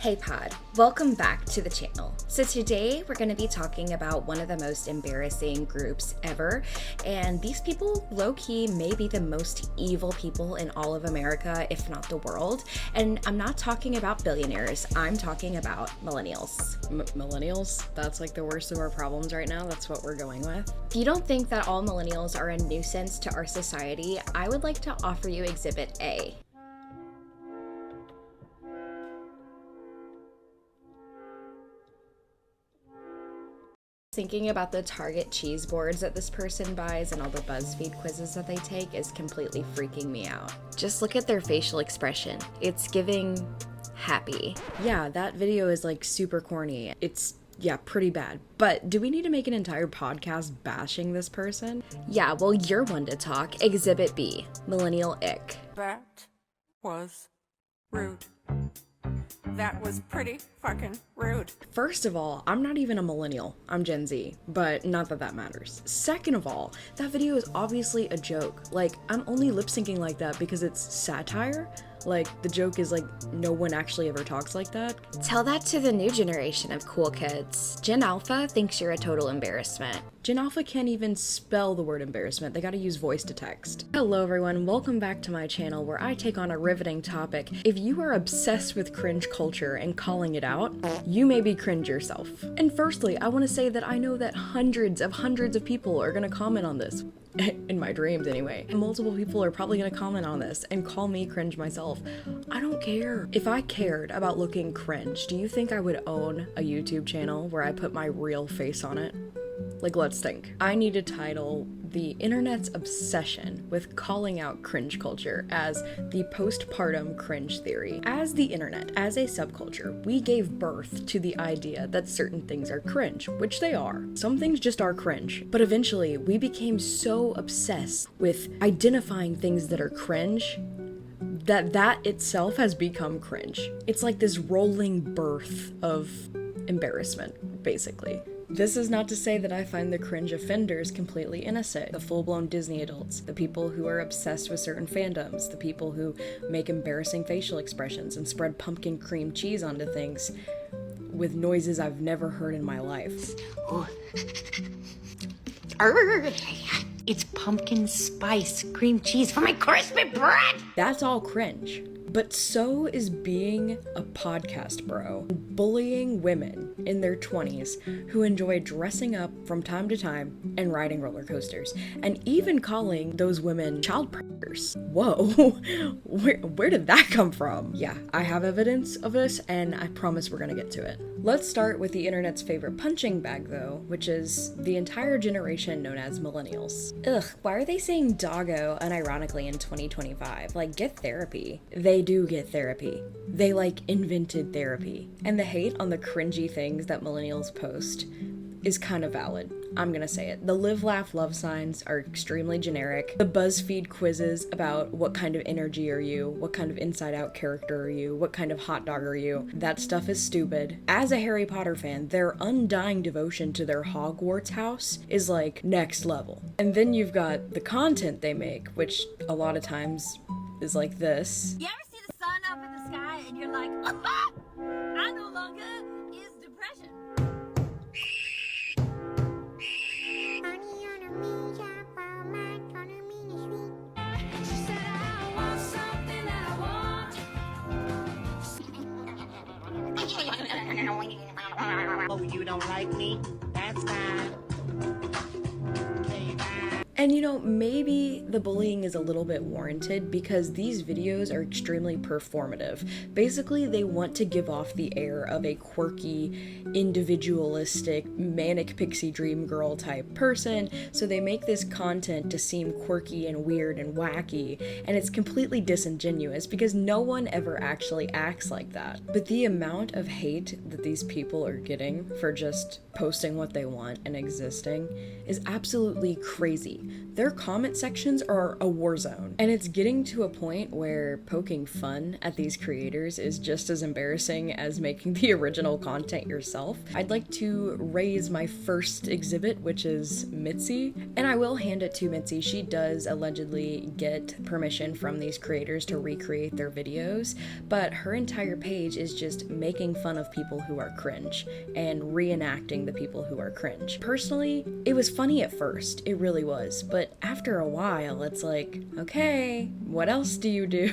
Hey Pod, welcome back to the channel. So today we're going to be talking about one of the most embarrassing groups ever, and these people low-key may be the most evil people in all of America, if not the world. And I'm not talking about billionaires, I'm talking about millennials. Millennials? That's like the worst of our problems right now, that's what we're going with. If you don't think that all millennials are a nuisance to our society, I would like to offer you Exhibit A. Thinking about the Target cheese boards that this person buys and all the BuzzFeed quizzes that they take is completely freaking me out. Just look at their facial expression. It's giving happy. Yeah, that video is like super corny. It's pretty bad. But do we need to make an entire podcast bashing this person? Yeah, well, you're one to talk. Exhibit B, Millennial Ick. That was rude. That was pretty fucking rude. First of all, I'm not even a millennial. I'm Gen Z, but not that that matters. Second of all, that video is obviously a joke. Like, I'm only lip syncing like that because it's satire. Like, the joke is like, no one actually ever talks like that. Tell that to the new generation of cool kids. Gen Alpha thinks you're a total embarrassment. Gen Alpha can't even spell the word embarrassment. They gotta use voice to text. Hello everyone, welcome back to my channel where I take on a riveting topic. If you are obsessed with cringe culture and calling it out, you may be cringe yourself. And firstly, I want to say that I know that hundreds of people are gonna comment on this. In my dreams anyway. Multiple people are probably gonna comment on this and call me cringe myself. I don't care. If I cared about looking cringe, do you think I would own a YouTube channel where I put my real face on it? Like, let's think. I need to title the internet's obsession with calling out cringe culture as the postpartum cringe theory. As the internet, as a subculture, we gave birth to the idea that certain things are cringe, which they are. Some things just are cringe. But eventually, we became so obsessed with identifying things that are cringe that itself has become cringe. It's like this rolling birth of embarrassment, basically. This is not to say that I find the cringe offenders completely innocent. The full-blown Disney adults, the people who are obsessed with certain fandoms, the people who make embarrassing facial expressions and spread pumpkin cream cheese onto things with noises I've never heard in my life. It's pumpkin spice cream cheese for my crispy bread! That's all cringe. But so is being a podcast bro, bullying women in their 20s who enjoy dressing up from time to time and riding roller coasters, and even calling those women child predators. Whoa, where did that come from? Yeah, I have evidence of this, and I promise we're gonna get to it. Let's start with the internet's favorite punching bag though, which is the entire generation known as millennials. Ugh, why are they saying doggo unironically in 2025? Like, get therapy. They do get therapy. They like invented therapy. And the hate on the cringy things that millennials post is kind of valid. I'm gonna say it. The live, laugh, love signs are extremely generic. The BuzzFeed quizzes about what kind of energy are you, what kind of inside-out character are you, what kind of hot dog are you, that stuff is stupid. As a Harry Potter fan, their undying devotion to their Hogwarts house is like next level. And then you've got the content they make, which a lot of times is like this. You ever see the sun up in the sky and you're like, aha! I no longer is depression. Oh, you don't like me? That's fine. Okay, bye. And you know, maybe the bullying is a little bit warranted because these videos are extremely performative. Basically, they want to give off the air of a quirky, individualistic, manic pixie dream girl type person, so they make this content to seem quirky and weird and wacky, and it's completely disingenuous because no one ever actually acts like that. But the amount of hate that these people are getting for just posting what they want and existing is absolutely crazy. their comment sections are a war zone. And it's getting to a point where poking fun at these creators is just as embarrassing as making the original content yourself. I'd like to raise my first exhibit, which is Mitzi, and I will hand it to Mitzi. She does allegedly get permission from these creators to recreate their videos, but her entire page is just making fun of people who are cringe and reenacting the people who are cringe. Personally, it was funny at first, it really was, but after a while it's like, okay, what else do you do?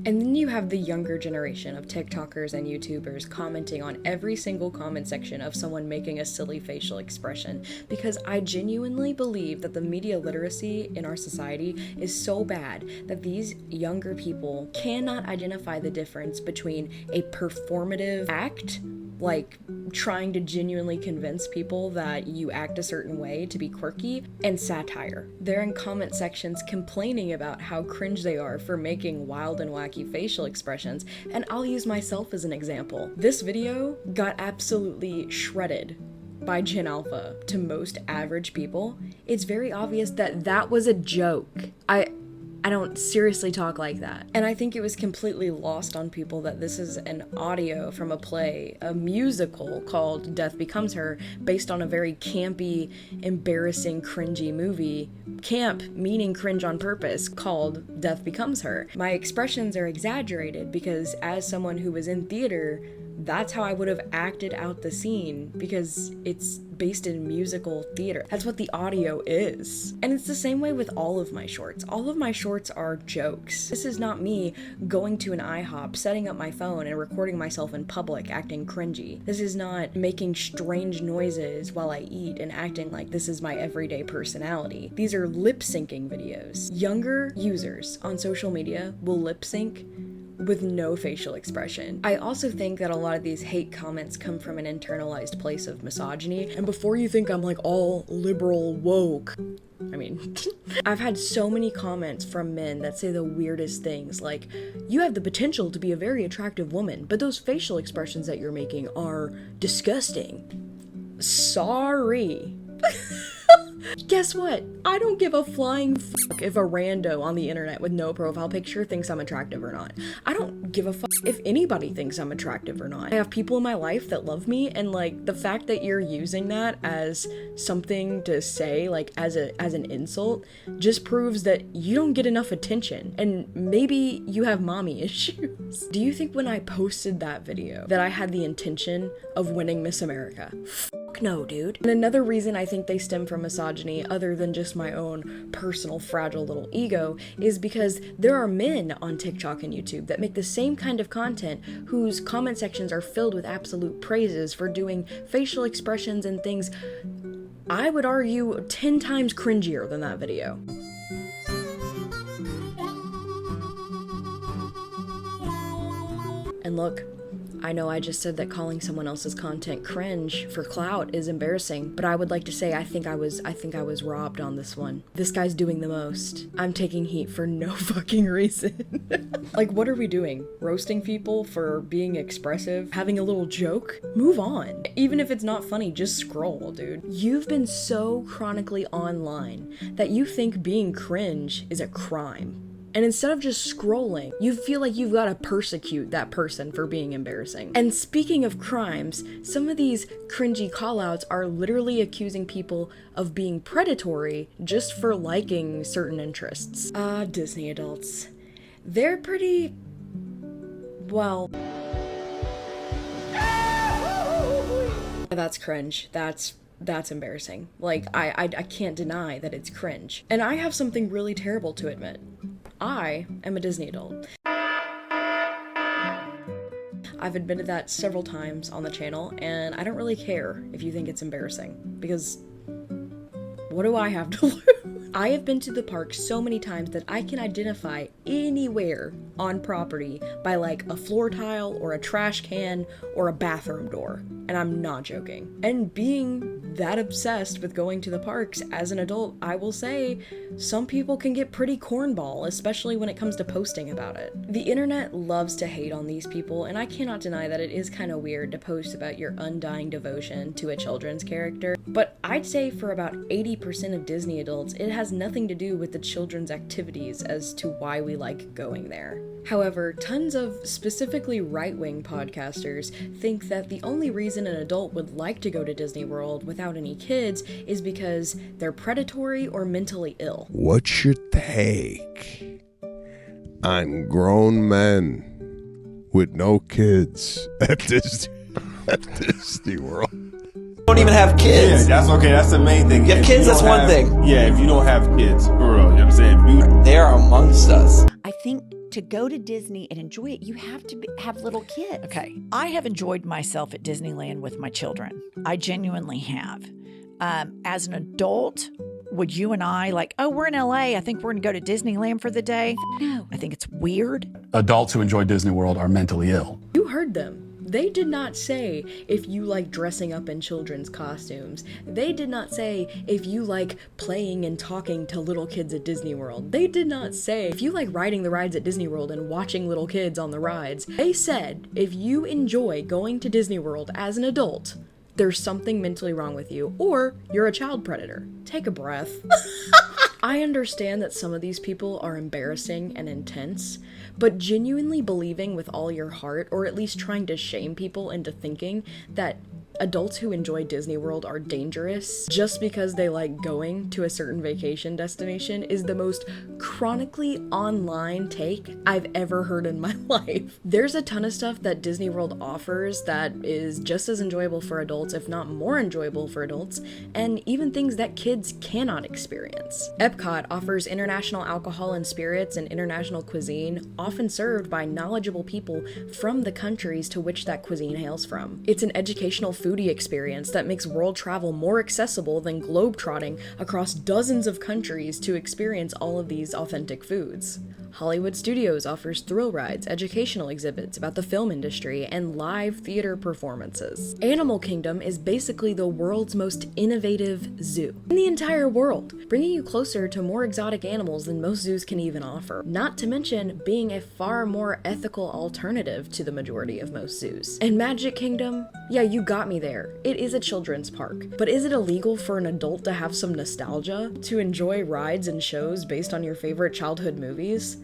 And then you have the younger generation of TikTokers and YouTubers commenting on every single comment section of someone making a silly facial expression, because I genuinely believe that the media literacy in our society is so bad that these younger people cannot identify the difference between a performative act, like trying to genuinely convince people that you act a certain way to be quirky, and satire. They're in comment sections complaining about how cringe they are for making wild and wacky facial expressions, and I'll use myself as an example. This video got absolutely shredded by Gen Alpha. To most average people, it's very obvious that that was a joke. I don't seriously talk like that. And I think it was completely lost on people that this is an audio from a play, a musical called Death Becomes Her, based on a very campy, embarrassing, cringy movie. Camp meaning cringe on purpose, called Death Becomes Her. My expressions are exaggerated because as someone who was in theater, that's how I would have acted out the scene, because it's based in musical theater. That's what the audio is. And it's the same way with all of my shorts. All of my shorts are jokes. This is not me going to an IHOP, setting up my phone and recording myself in public acting cringy. This is not making strange noises while I eat and acting like this is my everyday personality. These are lip syncing videos. Younger users on social media will lip sync with no facial expression. I also think that a lot of these hate comments come from an internalized place of misogyny. And before you think I'm like all liberal woke, I mean, I've had so many comments from men that say the weirdest things, like, you have the potential to be a very attractive woman, but those facial expressions that you're making are disgusting. Sorry. Guess what? I don't give a flying fuck if a rando on the internet with no profile picture thinks I'm attractive or not. I don't give a fuck if anybody thinks I'm attractive or not. I have people in my life that love me, and like the fact that you're using that as something to say, like as an insult, just proves that you don't get enough attention, and maybe you have mommy issues. Do you think when I posted that video that I had the intention of winning Miss America? No, dude. And another reason I think they stem from misogyny, other than just my own personal fragile little ego, is because there are men on TikTok and YouTube that make the same kind of content whose comment sections are filled with absolute praises for doing facial expressions and things I would argue 10 times cringier than that video. And look, I know I just said that calling someone else's content cringe for clout is embarrassing, but I would like to say I think I was robbed on this one. This guy's doing the most. I'm taking heat for no fucking reason. Like, what are we doing? Roasting people for being expressive? Having a little joke? Move on. Even if it's not funny, just scroll, dude. You've been so chronically online that you think being cringe is a crime. And instead of just scrolling, you feel like you've got to persecute that person for being embarrassing. And speaking of crimes, some of these cringy callouts are literally accusing people of being predatory just for liking certain interests. Disney adults. They're pretty... well... That's cringe. That's embarrassing. Like, I can't deny that it's cringe. And I have something really terrible to admit. I am a Disney adult. I've admitted that several times on the channel, and I don't really care if you think it's embarrassing, because what do I have to lose? I have been to the park so many times that I can identify anywhere on property by like a floor tile or a trash can or a bathroom door. And I'm not joking. And being that obsessed with going to the parks as an adult, I will say some people can get pretty cornball, especially when it comes to posting about it. The internet loves to hate on these people, and I cannot deny that it is kind of weird to post about your undying devotion to a children's character. But I'd say for about 80% of Disney adults, adults. It has nothing to do with the children's activities as to why we like going there. However, tons of specifically right-wing podcasters think that the only reason an adult would like to go to Disney World without any kids is because they're predatory or mentally ill. What's your take on grown men with no kids at Disney World? Don't even have kids. Yeah, that's okay. That's the main thing. You have kids, that's one thing. Yeah, if you don't have kids, for real, you know what I'm saying? They are amongst us. I think to go to Disney and enjoy it, you have to have little kids. Okay, I have enjoyed myself at Disneyland with my children. I genuinely have. As an adult, would you and I like, oh, we're in LA, I think we're going to go to Disneyland for the day? No. I think it's weird. Adults who enjoy Disney World are mentally ill. You heard them. They did not say if you like dressing up in children's costumes. They did not say if you like playing and talking to little kids at Disney World. They did not say if you like riding the rides at Disney World and watching little kids on the rides. They said if you enjoy going to Disney World as an adult, there's something mentally wrong with you, or you're a child predator. Take a breath. I understand that some of these people are embarrassing and intense, but genuinely believing with all your heart, or at least trying to shame people into thinking that adults who enjoy Disney World are dangerous just because they like going to a certain vacation destination is the most chronically online take I've ever heard in my life. There's a ton of stuff that Disney World offers that is just as enjoyable for adults, if not more enjoyable for adults, and even things that kids cannot experience. Epcot offers international alcohol and spirits and international cuisine, often served by knowledgeable people from the countries to which that cuisine hails from. It's an educational foodie experience that makes world travel more accessible than globetrotting across dozens of countries to experience all of these authentic foods. Hollywood Studios offers thrill rides, educational exhibits about the film industry, and live theater performances. Animal Kingdom is basically the world's most innovative zoo in the entire world, bringing you closer to more exotic animals than most zoos can even offer, not to mention being a far more ethical alternative to the majority of most zoos. And Magic Kingdom? Yeah, you got me there. It is a children's park, but is it illegal for an adult to have some nostalgia? To enjoy rides and shows based on your favorite childhood movies?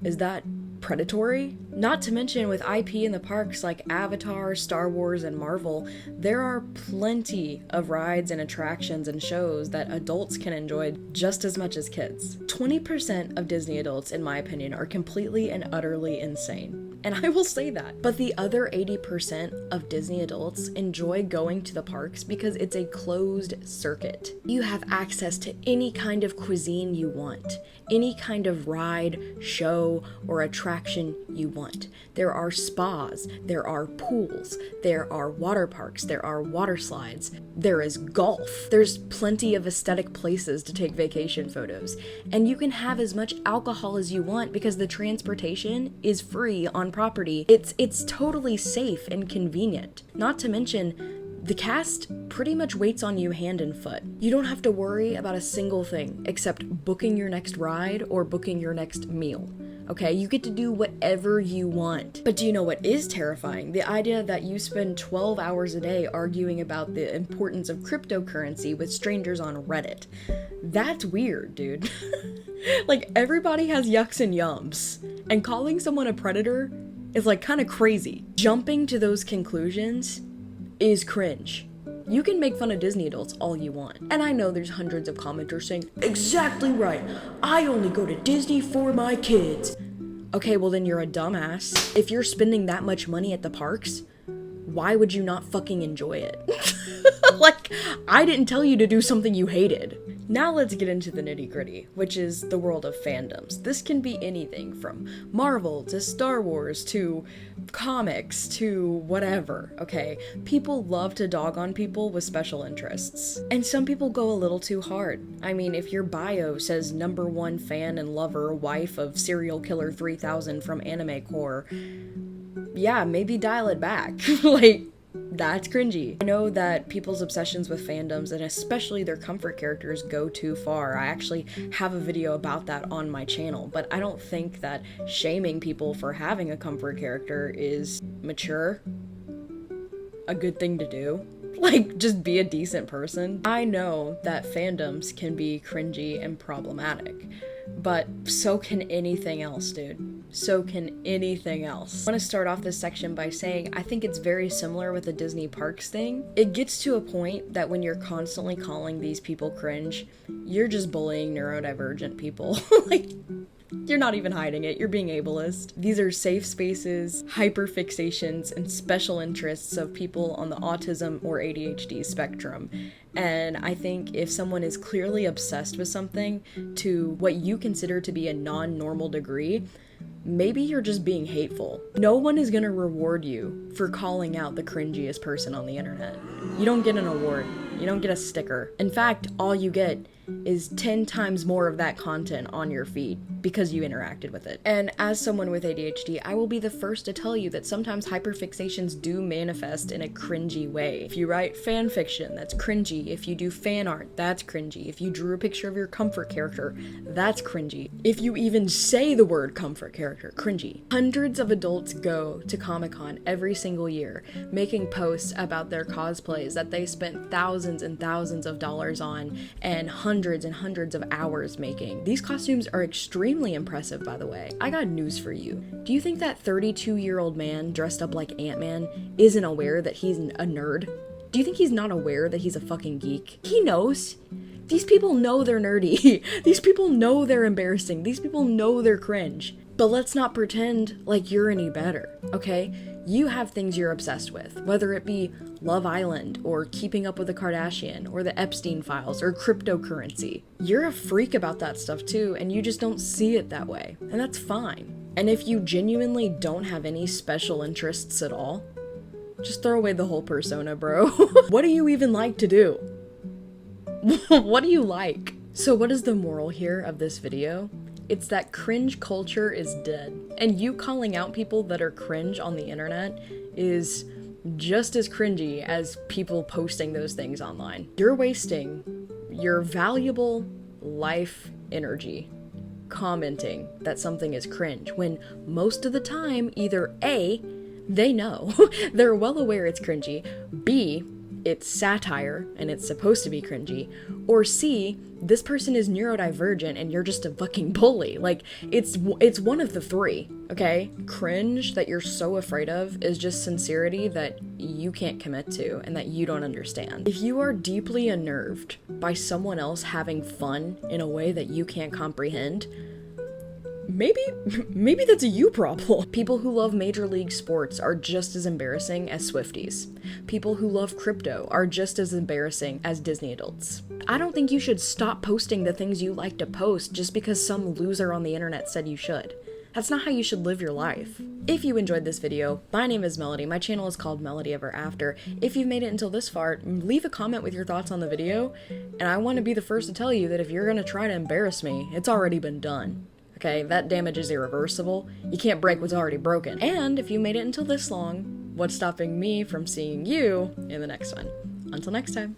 Is that predatory? Not to mention with IP in the parks like Avatar, Star Wars, and Marvel, there are plenty of rides and attractions and shows that adults can enjoy just as much as kids. 20% of Disney adults, in my opinion, are completely and utterly insane. And I will say that. But the other 80% of Disney adults enjoy going to the parks because it's a closed circuit. You have access to any kind of cuisine you want, any kind of ride, show, or attraction you want. There are spas, there are pools, there are water parks, there are water slides, there is golf. There's plenty of aesthetic places to take vacation photos. And you can have as much alcohol as you want because the transportation is free on property. It's totally safe and convenient. Not to mention, the cast pretty much waits on you hand and foot. You don't have to worry about a single thing except booking your next ride or booking your next meal. Okay, you get to do whatever you want. But do you know what is terrifying? The idea that you spend 12 hours a day arguing about the importance of cryptocurrency with strangers on Reddit. That's weird, dude. Like, everybody has yucks and yums, and calling someone a predator is like kind of crazy. Jumping to those conclusions is cringe. You can make fun of Disney adults all you want. And I know there's hundreds of commenters saying, exactly right, I only go to Disney for my kids. Okay, well then you're a dumbass. If you're spending that much money at the parks, why would you not fucking enjoy it? Like, I didn't tell you to do something you hated. Now let's get into the nitty-gritty, which is the world of fandoms. This can be anything from Marvel to Star Wars to comics to whatever, okay? People love to dog on people with special interests. And some people go a little too hard. I mean, if your bio says #1 fan and lover, wife of serial killer 3000 from Anime Core, yeah, maybe dial it back. Like, that's cringy. I know that people's obsessions with fandoms, and especially their comfort characters, go too far. I actually have a video about that on my channel, but I don't think that shaming people for having a comfort character is mature, a good thing to do. Like, just be a decent person. I know that fandoms can be cringy and problematic, but so can anything else, dude. So can anything else. I want to start off this section by saying I think it's very similar with the Disney parks thing. It gets to a point that when you're constantly calling these people cringe, you're just bullying neurodivergent people. Like, you're not even hiding it, you're being ableist. These are safe spaces, hyperfixations, and special interests of people on the autism or ADHD spectrum. And I think if someone is clearly obsessed with something to what you consider to be a non-normal degree, maybe you're just being hateful. No one is gonna reward you for calling out the cringiest person on the internet. You don't get an award. You don't get a sticker. In fact, all you get is 10 times more of that content on your feed because you interacted with it. And as someone with ADHD, I will be the first to tell you that sometimes hyperfixations do manifest in a cringy way. If you write fan fiction, that's cringy. If you do fan art, that's cringy. If you drew a picture of your comfort character, that's cringy. If you even say the word comfort character, cringy. Hundreds of adults go to Comic-Con every single year, making posts about their cosplays that they spent thousands and thousands of dollars on and hundreds and hundreds of hours making. These costumes are extremely impressive, by the way. I got news for you. Do you think that 32-year-old man dressed up like Ant-Man isn't aware that he's a nerd? Do you think he's not aware that he's a fucking geek? He knows. These people know they're nerdy. These people know they're embarrassing. These people know they're cringe. But let's not pretend like you're any better, okay? You have things you're obsessed with, whether it be Love Island, or Keeping Up with the Kardashian, or the Epstein files, or cryptocurrency. You're a freak about that stuff too, and you just don't see it that way, and that's fine. And if you genuinely don't have any special interests at all, just throw away the whole persona, bro. What do you even like to do? What do you like? So what is the moral here of this video? It's that cringe culture is dead. And you calling out people that are cringe on the internet is just as cringy as people posting those things online. You're wasting your valuable life energy commenting that something is cringe when most of the time either A, they know, they're well aware it's cringy, B, it's satire and it's supposed to be cringy, or C, this person is neurodivergent and you're just a fucking bully. Like, it's one of the three, okay? Cringe that you're so afraid of is just sincerity that you can't commit to and that you don't understand. If you are deeply unnerved by someone else having fun in a way that you can't comprehend, maybe that's a you problem. People who love Major League sports are just as embarrassing as Swifties. People who love crypto are just as embarrassing as Disney adults. I don't think you should stop posting the things you like to post just because some loser on the internet said you should. That's not how you should live your life. If you enjoyed this video, my name is Melody. My channel is called Melody Ever After. If you've made it until this far, leave a comment with your thoughts on the video, and I want to be the first to tell you that if you're gonna try to embarrass me, it's already been done. Okay, that damage is irreversible. You can't break what's already broken. And if you made it until this long, what's stopping me from seeing you in the next one? Until next time.